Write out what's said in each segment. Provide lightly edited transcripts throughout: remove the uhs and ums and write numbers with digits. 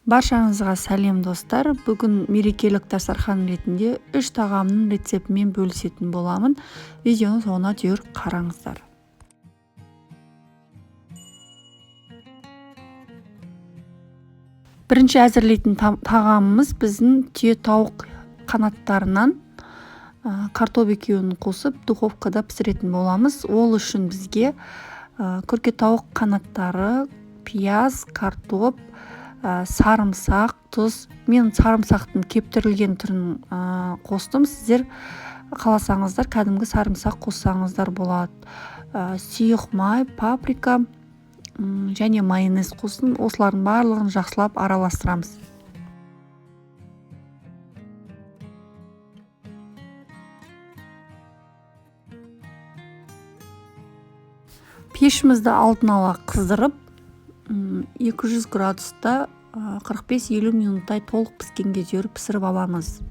Баршаңызға сәлем достар. Бүгін мерекелік дастархан ретінде 3 тағамның рецептімен бөлісетін боламын. Видеоны соңына дейін қараңыздар. Бірінші әзірлейтін тағамымыз біздің түйе тауық қанаттарынан картоп екеуін қосып духовкада пісіретін боламыз. Ол үшін бізге күрке тауық қанаттары, пияз, картоп, сарымсақ, тұз. Мен сарымсақтың кептірілген түрін қостым. Сіздер қаласаңыздар кәдімгі сарымсақ қоссаңыздар болады. Сұйық май, паприка және майонез қосын. Осылардың барлығын жақсылап араластырамыз. Пешімізді алдын ала қыздырып, 200 градуста 45-50 минуттай толық піскенге дейін пісіріп аламыз.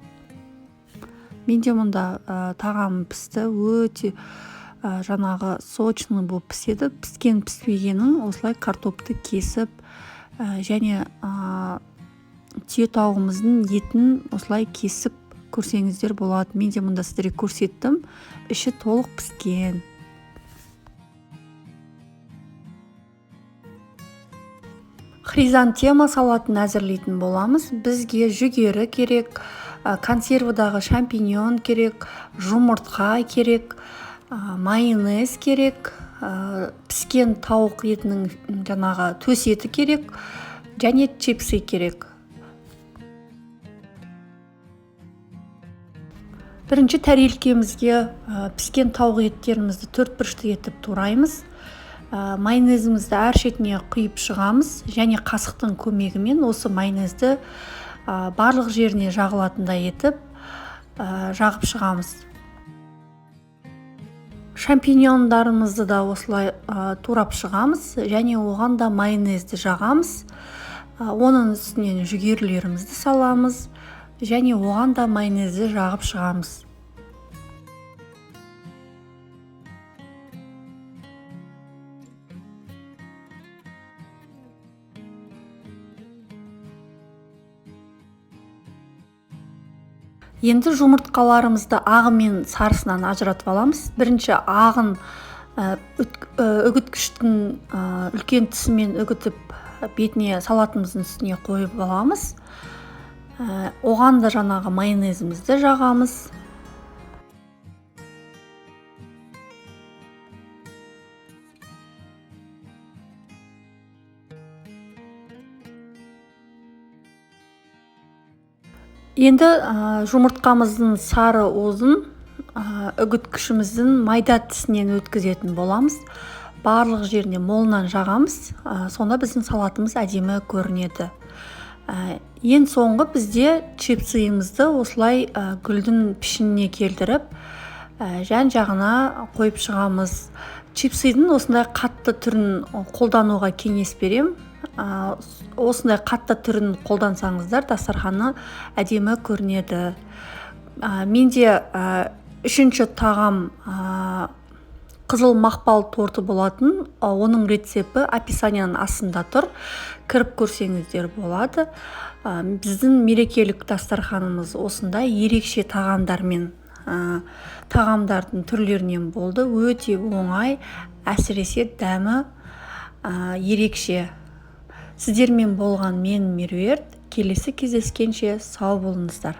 Менде мұнда тағам пісті, өте жаңағы сочный болып піседі. Піскен піспегенін осылай картопты кесіп және түйе тауығымыздың етін осылай кесіп көрсеңіздер болады. Менде мұнда сіздерге көрсеттім. Іші толық піскен. Хризантема салатын әзірлейтін боламыз. Бізге жүгері керек, консервадағы шампиньон керек, жұмыртқа керек, майонез керек, піскен тауық етінің жаңағы төс еті керек, және чипсы керек. Бірінші тәрелкемізге піскен тауық еттерімізді 4 бұрышты етіп тураймыз. Майонезімізді әр шетіне құйып шығамыз, және қасықтың көмегімен осы майонезді барлық жеріне жағылатындай етіп жағып шығамыз. Шампиньондарымызды да осылай турап шығамыз, және оған да майонезді жағамыз. Оның үстінен жүгерілерімізді саламыз, және оған да майонезді жағып шығамыз. Енді жұмыртқаларымызды ағы мен сарысынан ажыратып аламыз. Бірінші ағын үгіткіштің үлкен тісімен үгітіп бетіне салатымыздың үстіне қойып аламыз. Оған да жаңағы майонезімізді жағамыз. Енді жұмыртқамыздың сары уызын үгіткішіміздің майда тісінен өткізетін боламыз. Барлық жеріне молынан жағамыз. Сонда біздің салатымыз әдемі көрінеді. Ең соңғы бізде чипсыйымызды осылай гүлдің пішініне келтіріп, жан жағына қойып шығамыз. Чипсыйдың осындай қатты түрін қолдануға кеңес берем. Осындай қатты түрін қолдансаңыздар, дастарханы әдемі көрінеді. Менде 3-ші тағам қызыл мақпал торты болатын. Оның рецепті описанияның астында тұр. Кіріп көрсеңіздер болады. Біздің мерекелік дастарханымыз осындай ерекше тағамдармен тағамдардың түрлерінен болды. Өте оңай, әсіресе дәмі ерекше. Сіздермен болған мен Меруерт. Келесі кездескенше сау болыңыздар.